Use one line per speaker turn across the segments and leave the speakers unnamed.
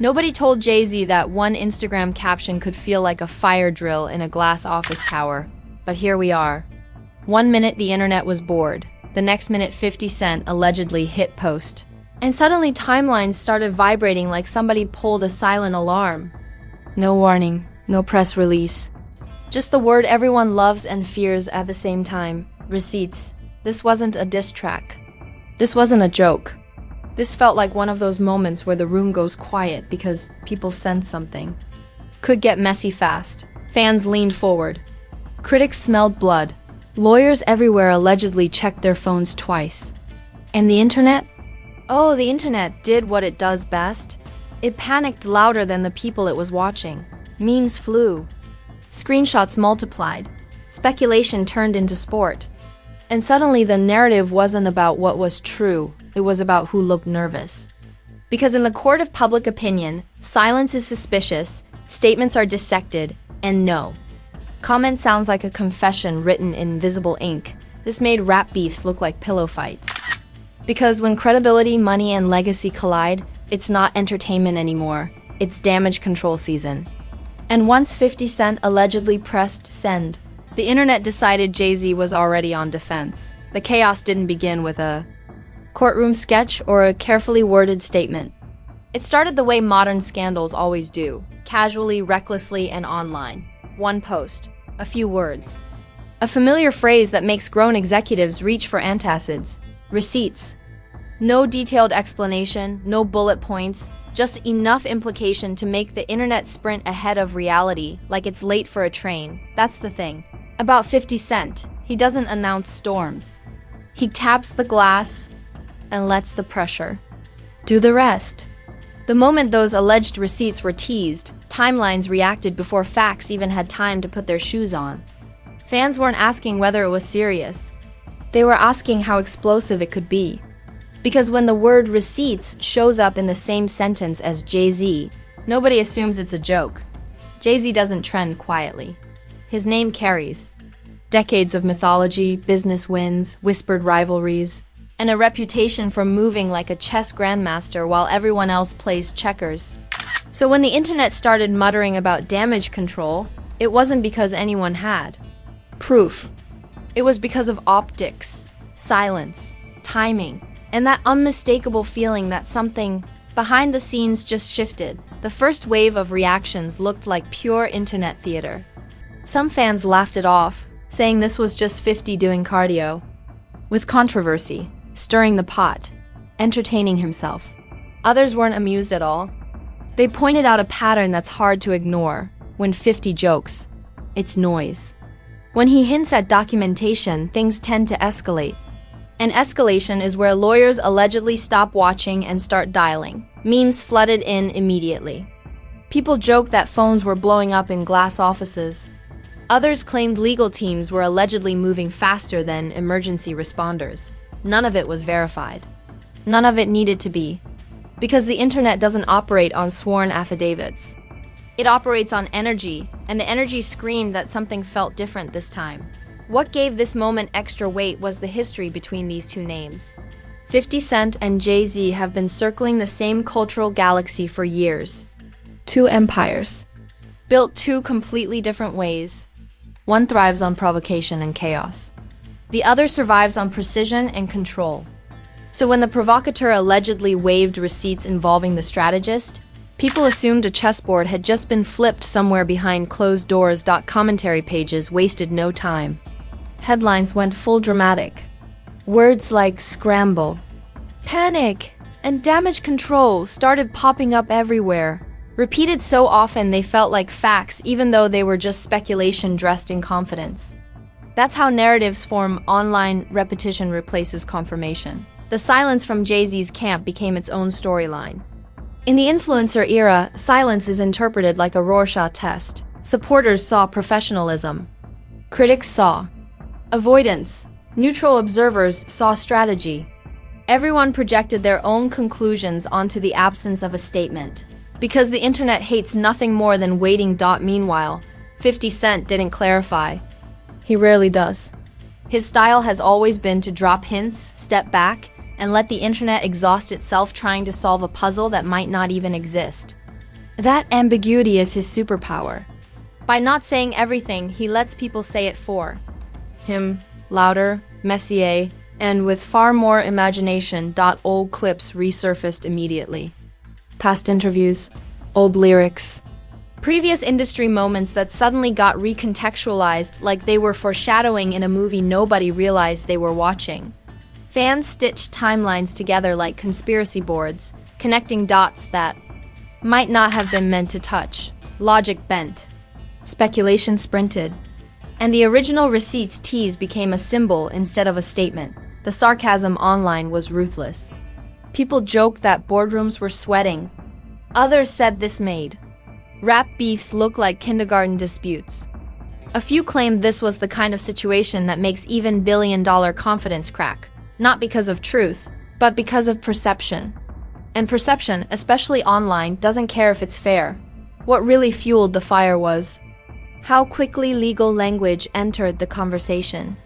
Nobody told Jay-Z that one Instagram caption could feel like a fire drill in a glass office tower. But here we are. 1 minute the internet was bored. The next minute 50 Cent allegedly hit post. And suddenly timelines started vibrating like somebody pulled a silent alarm. No warning, no press release. Just the word everyone loves and fears at the same time. Receipts. This wasn't a diss track. This wasn't a joke. This felt like one of those moments where the room goes quiet because people sense something. Could get messy fast. Fans leaned forward. Critics smelled blood. Lawyers everywhere allegedly checked their phones twice. And the internet? Oh, the internet did what it does best. It panicked louder than the people it was watching. Memes flew. Screenshots multiplied. Speculation turned into sport. And suddenly the narrative wasn't about what was true. It was about who looked nervous. Because in the court of public opinion, silence is suspicious, statements are dissected, and no. Comment sounds like a confession written in invisible ink. This made rap beefs look like pillow fights. Because when credibility, money, and legacy collide, it's not entertainment anymore. It's damage control season. And once 50 Cent allegedly pressed send, the internet decided Jay-Z was already on defense. The chaos didn't begin with a courtroom sketch or a carefully worded statement. It started the way modern scandals always do, casually, recklessly, and online. One post, a few words. A familiar phrase that makes grown executives reach for antacids. Receipts. No detailed explanation, no bullet points, just enough implication to make the internet sprint ahead of reality, like it's late for a train. That's the thing. About 50 Cent, he doesn't announce storms. He taps the glass and lets the pressure do the rest. The moment those alleged receipts were teased, timelines reacted before facts even had time to put their shoes on. Fans weren't asking whether it was serious. They were asking how explosive it could be. Because when the word receipts shows up in the same sentence as Jay-Z, nobody assumes it's a joke. Jay-Z doesn't trend quietly. His name carries. Decades of mythology, business wins, whispered rivalries, and a reputation for moving like a chess grandmaster while everyone else plays checkers. So when the internet started muttering about damage control, it wasn't because anyone had proof. It was because of optics, silence, timing, and that unmistakable feeling that something behind the scenes just shifted. The first wave of reactions looked like pure internet theater. Some fans laughed it off, saying this was just 50 doing cardio. With controversy, stirring the pot, entertaining himself. Others weren't amused at all. They pointed out a pattern that's hard to ignore. When 50 jokes, it's noise. When he hints at documentation, things tend to escalate. And escalation is where lawyers allegedly stop watching and start dialing. Memes flooded in immediately. People joked that phones were blowing up in glass offices. Others claimed legal teams were allegedly moving faster than emergency responders. None of it was verified. None of it needed to be. Because the internet doesn't operate on sworn affidavits. It operates on energy, and the energy screamed that something felt different this time. What gave this moment extra weight was the history between these two names. 50 Cent and Jay-Z have been circling the same cultural galaxy for years. Two empires. Built two completely different ways. One thrives on provocation and chaos. The other survives on precision and control. So when the provocateur allegedly waved receipts involving the strategist, people assumed a chessboard had just been flipped somewhere behind closed doors. Commentary pages wasted no time. Headlines went full dramatic. Words like scramble, panic, and damage control started popping up everywhere. Repeated so often they felt like facts even though they were just speculation dressed in confidence. That's how narratives form. Online repetition replaces confirmation. The silence from Jay-Z's camp became its own storyline. In the influencer era, silence is interpreted like a Rorschach test. Supporters saw professionalism. Critics saw avoidance. Neutral observers saw strategy. Everyone projected their own conclusions onto the absence of a statement. Because the internet hates nothing more than waiting. Meanwhile, 50 Cent didn't clarify. He rarely does. His style has always been to drop hints, step back, and let the internet exhaust itself trying to solve a puzzle that might not even exist. That ambiguity is his superpower. By not saying everything, he lets people say it for him, louder, messier, and with far more imagination. Old clips resurfaced immediately. Past interviews, old lyrics, previous industry moments that suddenly got recontextualized like they were foreshadowing in a movie nobody realized they were watching. Fans stitched timelines together like conspiracy boards, connecting dots that might not have been meant to touch. Logic bent. Speculation sprinted. And the original receipts tease became a symbol instead of a statement. The sarcasm online was ruthless. People joked that boardrooms were sweating. Others said this made rap beefs look like kindergarten disputes. A few claimed this was the kind of situation that makes even billion-dollar confidence crack, not because of truth, but because of perception. And perception, especially online, doesn't care if it's fair. What really fueled the fire was how quickly legal language entered the conversation.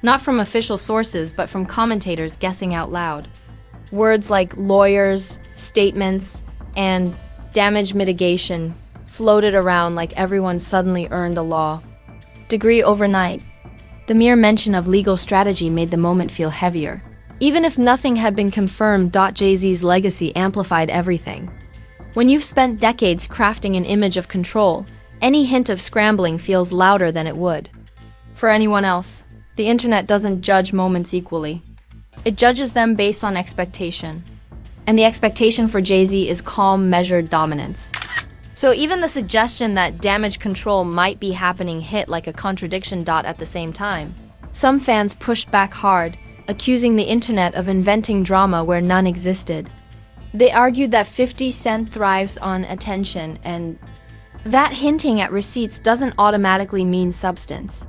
Not from official sources, but from commentators guessing out loud. Words like lawyers, statements, and damage mitigation floated around like everyone suddenly earned a law degree overnight. The mere mention of legal strategy made the moment feel heavier. Even if nothing had been confirmed, Jay-Z's legacy amplified everything. When you've spent decades crafting an image of control, any hint of scrambling feels louder than it would for anyone else. The internet doesn't judge moments equally. It judges them based on expectation. And the expectation for Jay-Z is calm, measured dominance. So even the suggestion that damage control might be happening hit like a contradiction. At the same time, some fans pushed back hard, accusing the internet of inventing drama where none existed. They argued that 50 Cent thrives on attention, and that hinting at receipts doesn't automatically mean substance.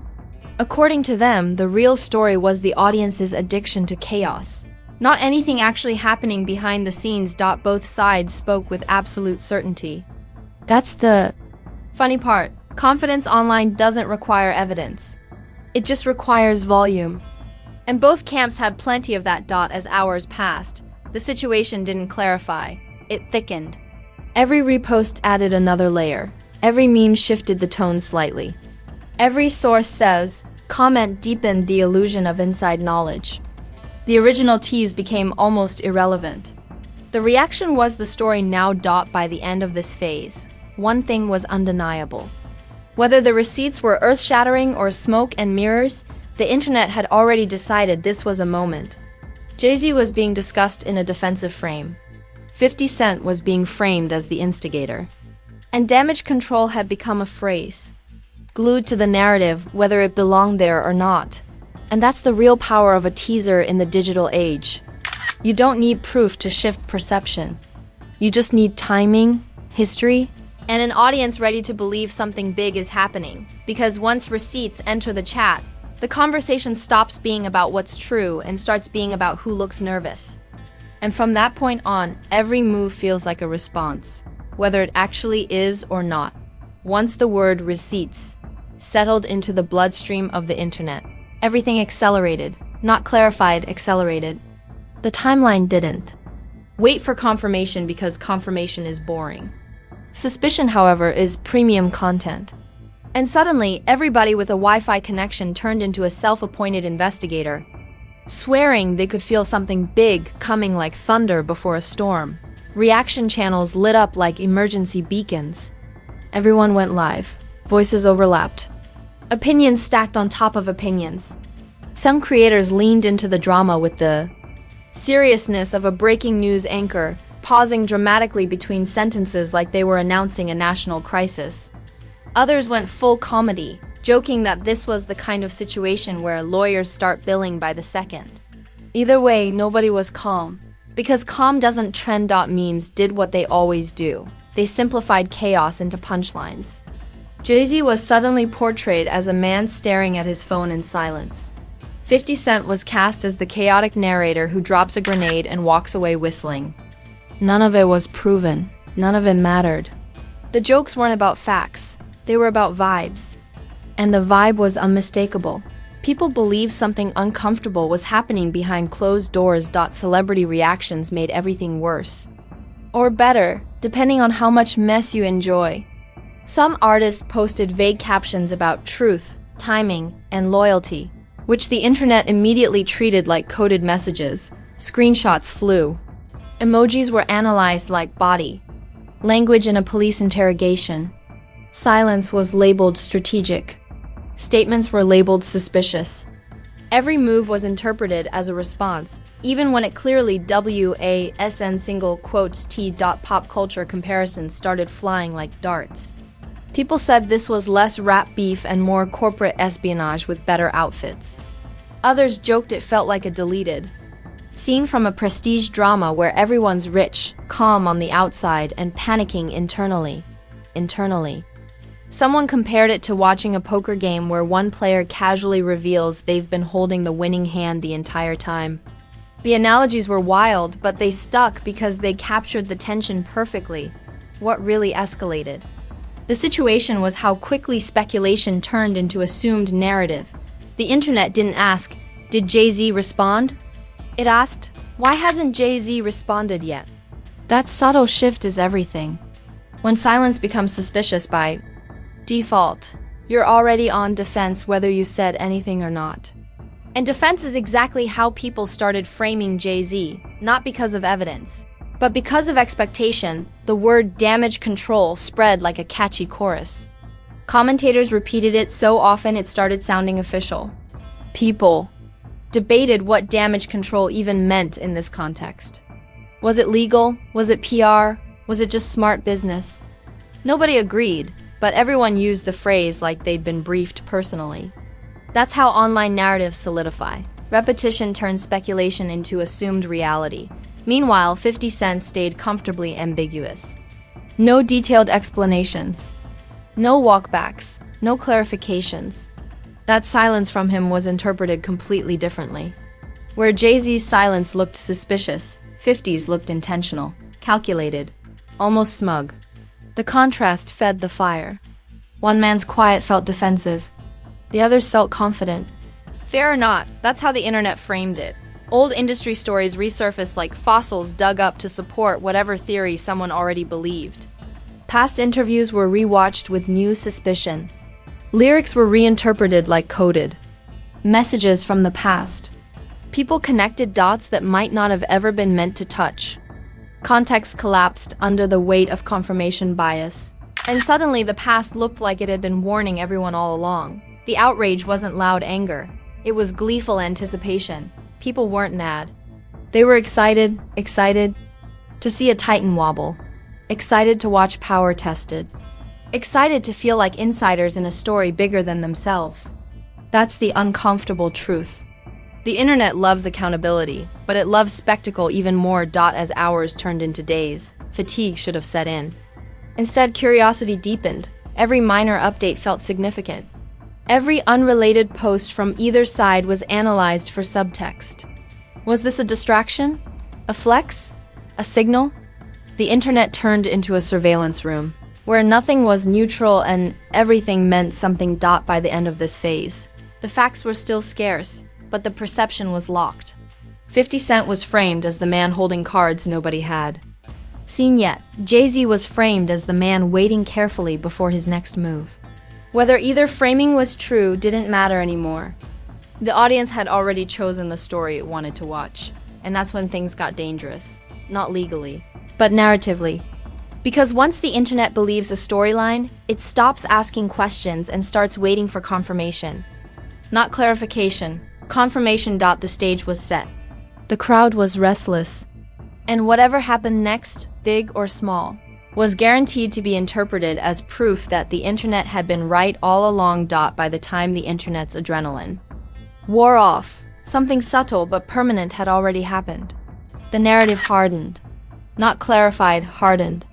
According to them, the real story was the audience's addiction to chaos, not anything actually happening behind the scenes. Both sides spoke with absolute certainty. That's the funny part. Confidence online doesn't require evidence. It just requires volume. And both camps had plenty of that. As hours passed, the situation didn't clarify. It thickened. Every repost added another layer. Every meme shifted the tone slightly. Every source says comment deepened the illusion of inside knowledge. The original tease became almost irrelevant. The reaction was the story now. By the end of this phase, one thing was undeniable. Whether the receipts were earth-shattering or smoke and mirrors, the internet had already decided this was a moment. Jay-Z was being discussed in a defensive frame. 50 Cent was being framed as the instigator. And damage control had become a phrase, glued to the narrative whether it belonged there or not. And that's the real power of a teaser in the digital age. You don't need proof to shift perception. You just need timing, history, and an audience ready to believe something big is happening. Because once receipts enter the chat, the conversation stops being about what's true and starts being about who looks nervous. And from that point on, every move feels like a response, whether it actually is or not. Once the word receipts settled into the bloodstream of the internet, everything accelerated. Not clarified, accelerated. The timeline didn't. Wait for confirmation because confirmation is boring. Suspicion, however, is premium content. And suddenly, everybody with a Wi-Fi connection turned into a self-appointed investigator, swearing they could feel something big coming like thunder before a storm. Reaction channels lit up like emergency beacons. Everyone went live. Voices overlapped. Opinions stacked on top of opinions. Some creators leaned into the drama with the seriousness of a breaking news anchor, pausing dramatically between sentences like they were announcing a national crisis. Others went full comedy, joking that this was the kind of situation where lawyers start billing by the second. Either way, nobody was calm. Because calm doesn't trend. Memes did what they always do. They simplified chaos into punchlines. Jay-Z was suddenly portrayed as a man staring at his phone in silence. 50 Cent was cast as the chaotic narrator who drops a grenade and walks away whistling. None of it was proven. None of it mattered. The jokes weren't about facts. They were about vibes. And the vibe was unmistakable. People believed something uncomfortable was happening behind closed doors. Celebrity reactions made everything worse. Or better, depending on how much mess you enjoy. Some artists posted vague captions about truth, timing, and loyalty, which the internet immediately treated like coded messages. Screenshots flew. Emojis were analyzed like body language in a police interrogation. Silence was labeled strategic. Statements were labeled suspicious. Every move was interpreted as a response, even when it clearly WASN single quotes T. Pop culture comparisons started flying like darts. People said this was less rap beef and more corporate espionage with better outfits. Others joked it felt like a deleted scene from a prestige drama where everyone's rich, calm on the outside, and panicking internally. Someone compared it to watching a poker game where one player casually reveals they've been holding the winning hand the entire time. The analogies were wild, but they stuck because they captured the tension perfectly. What really escalated? The situation was how quickly speculation turned into assumed narrative. The internet didn't ask, "Did Jay-Z respond?" It asked, "Why hasn't Jay-Z responded yet?" That subtle shift is everything. When silence becomes suspicious by default, you're already on defense whether you said anything or not. And defense is exactly how people started framing Jay-Z, not because of evidence, but because of expectation. The word damage control spread like a catchy chorus. Commentators repeated it so often it started sounding official. People debated what damage control even meant in this context. Was it legal? Was it PR? Was it just smart business? Nobody agreed, but everyone used the phrase like they'd been briefed personally. That's how online narratives solidify. Repetition turns speculation into assumed reality. Meanwhile, 50 Cent stayed comfortably ambiguous. No detailed explanations. No walkbacks. No clarifications. That silence from him was interpreted completely differently. Where Jay-Z's silence looked suspicious, 50's looked intentional, calculated, almost smug. The contrast fed the fire. One man's quiet felt defensive. The others felt confident. Fair or not, that's how the internet framed it. Old industry stories resurfaced like fossils dug up to support whatever theory someone already believed. Past interviews were rewatched with new suspicion. Lyrics were reinterpreted like coded messages from the past. People connected dots that might not have ever been meant to touch. Context collapsed under the weight of confirmation bias. And suddenly the past looked like it had been warning everyone all along. The outrage wasn't loud anger. It was gleeful anticipation. People weren't mad. They were excited to see a titan wobble. Excited to watch power tested. Excited to feel like insiders in a story bigger than themselves. That's the uncomfortable truth. The internet loves accountability, but it loves spectacle even more. As hours turned into days, fatigue should have set in. Instead, curiosity deepened. Every minor update felt significant. Every unrelated post from either side was analyzed for subtext. Was this a distraction? A flex? A signal? The internet turned into a surveillance room, where nothing was neutral and everything meant something. By the end of this phase, the facts were still scarce, but the perception was locked. 50 Cent was framed as the man holding cards nobody had seen yet. Jay-Z was framed as the man waiting carefully before his next move. Whether either framing was true didn't matter anymore. The audience had already chosen the story it wanted to watch, and that's when things got dangerous. Not legally, but narratively. Because once the internet believes a storyline, it stops asking questions and starts waiting for confirmation. Not clarification, confirmation. The stage was set. The crowd was restless. And whatever happened next, big or small, was guaranteed to be interpreted as proof that the internet had been right all along. By the time the internet's adrenaline wore off, something subtle but permanent had already happened. The narrative hardened. Not clarified, hardened.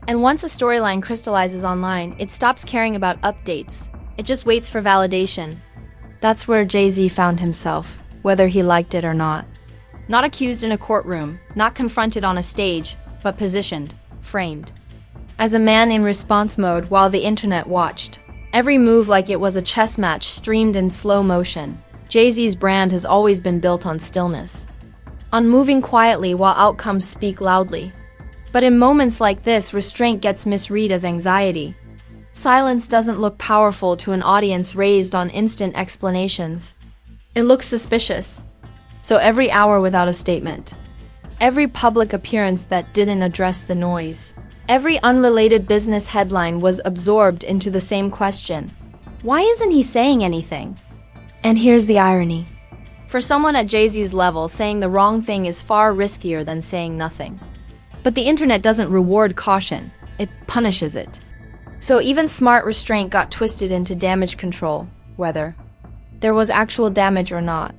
And once a storyline crystallizes online, it stops caring about updates. It just waits for validation. That's where Jay-Z found himself, whether he liked it or not. Not accused in a courtroom, not confronted on a stage, but positioned, framed. As a man in response mode while the internet watched. Every move like it was a chess match streamed in slow motion. Jay-Z's brand has always been built on stillness. On moving quietly while outcomes speak loudly. But in moments like this, restraint gets misread as anxiety. Silence doesn't look powerful to an audience raised on instant explanations. It looks suspicious. So every hour without a statement, every public appearance that didn't address the noise, every unrelated business headline was absorbed into the same question. Why isn't he saying anything? And here's the irony. For someone at Jay-Z's level, saying the wrong thing is far riskier than saying nothing. But the internet doesn't reward caution, it punishes it. So even smart restraint got twisted into damage control, whether there was actual damage or not.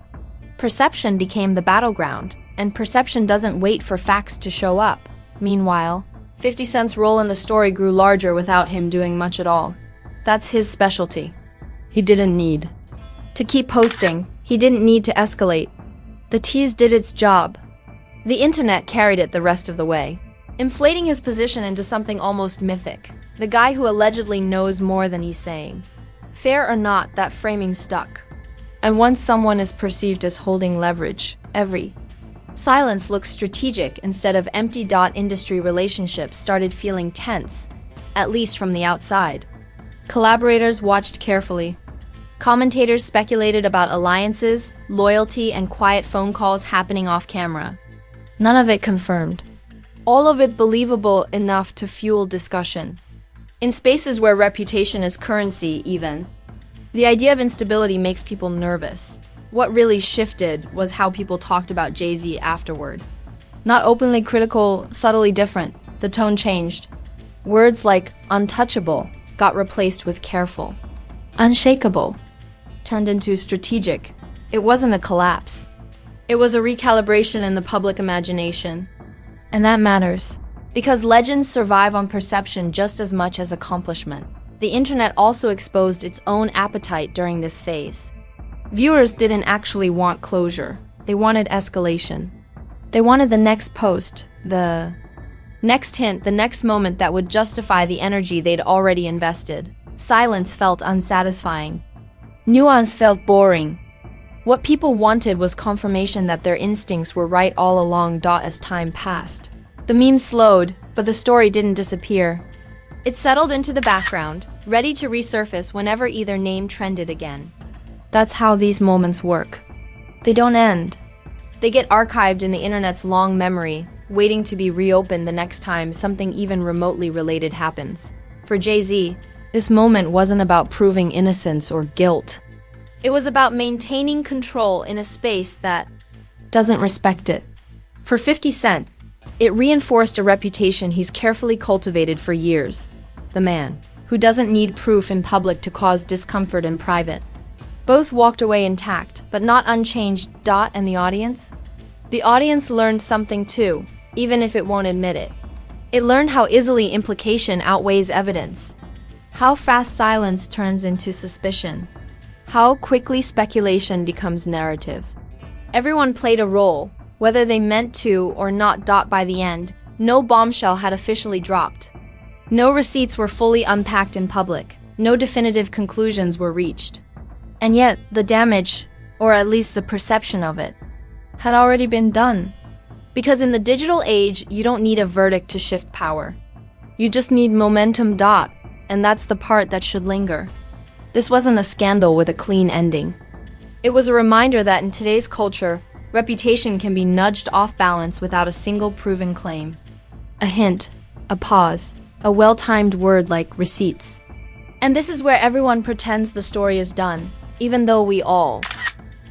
Perception became the battleground, and perception doesn't wait for facts to show up. Meanwhile, 50 Cent's role in the story grew larger without him doing much at all. That's his specialty. He didn't need to keep posting. He didn't need to escalate. The tease did its job. The internet carried it the rest of the way, inflating his position into something almost mythic. The guy who allegedly knows more than he's saying. Fair or not, that framing stuck. And once someone is perceived as holding leverage, every silence looks strategic instead of empty. Industry relationships started feeling tense, at least from the outside. Collaborators watched carefully. Commentators speculated about alliances, loyalty, and quiet phone calls happening off camera. None of it confirmed. All of it believable enough to fuel discussion. In spaces where reputation is currency, even, the idea of instability makes people nervous. What really shifted was how people talked about Jay-Z afterward. Not openly critical, subtly different. The tone changed. Words like untouchable got replaced with careful. Unshakable turned into strategic. It wasn't a collapse. It was a recalibration in the public imagination. And that matters, because legends survive on perception just as much as accomplishment. The internet also exposed its own appetite during this phase. Viewers didn't actually want closure. They wanted escalation. They wanted the next post, the next hint, the next moment that would justify the energy they'd already invested. Silence felt unsatisfying. Nuance felt boring. What people wanted was confirmation that their instincts were right all along. As time passed, the meme slowed, but the story didn't disappear. It settled into the background, ready to resurface whenever either name trended again. That's how these moments work. They don't end. They get archived in the internet's long memory, waiting to be reopened the next time something even remotely related happens. For Jay-Z, this moment wasn't about proving innocence or guilt. It was about maintaining control in a space that doesn't respect it. For 50 Cent, it reinforced a reputation he's carefully cultivated for years. The man who doesn't need proof in public to cause discomfort in private. Both walked away intact, but not unchanged. And the audience? The audience learned something too, even if it won't admit it. It learned how easily implication outweighs evidence. How fast silence turns into suspicion. How quickly speculation becomes narrative. Everyone played a role, whether they meant to or not. By the end, no bombshell had officially dropped. No receipts were fully unpacked in public. No definitive conclusions were reached. And yet, the damage, or at least the perception of it, had already been done. Because in the digital age, you don't need a verdict to shift power. You just need momentum. And that's the part that should linger. This wasn't a scandal with a clean ending. It was a reminder that in today's culture, reputation can be nudged off balance without a single proven claim. A hint, a pause, a well-timed word like receipts. And this is where everyone pretends the story is done, even though we all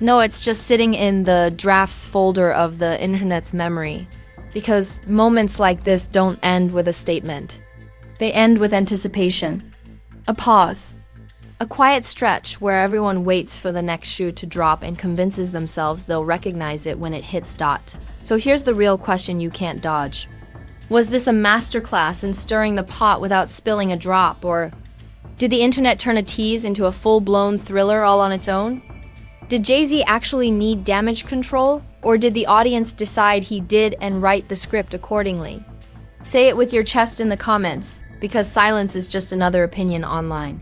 know it's just sitting in the drafts folder of the internet's memory. Because moments like this don't end with a statement. They end with anticipation. A pause. A quiet stretch where everyone waits for the next shoe to drop and convinces themselves they'll recognize it when it hits. So here's the real question you can't dodge. Was this a masterclass in stirring the pot without spilling a drop, or did the internet turn a tease into a full-blown thriller all on its own? Did Jay-Z actually need damage control, or did the audience decide he did and write the script accordingly? Say it with your chest in the comments, because silence is just another opinion online.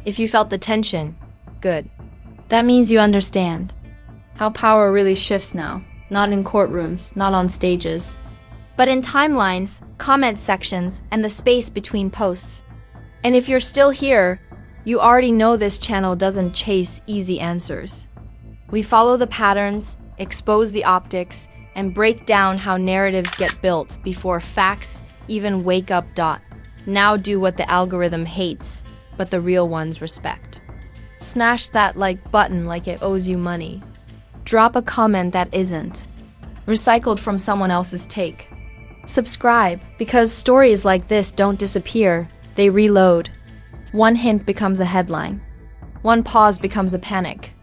If you felt the tension, good. That means you understand how power really shifts now, not in courtrooms, not on stages, but in timelines comment sections, and the space between posts. And if you're still here, you already know this channel doesn't chase easy answers. We follow the patterns, expose the optics, and break down how narratives get built before facts even wake up. Now do what the algorithm hates, but the real ones respect. Smash that like button like it owes you money. Drop a comment that isn't recycled from someone else's take. Subscribe, because stories like this don't disappear, they reload. One hint becomes a headline. One pause becomes a panic.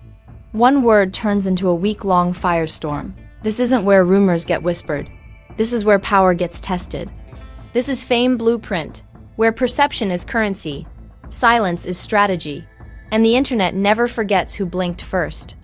One word turns into a week-long firestorm. This isn't where rumors get whispered. This is where power gets tested. This is Fame Blueprint, where perception is currency, silence is strategy, and the internet never forgets who blinked first.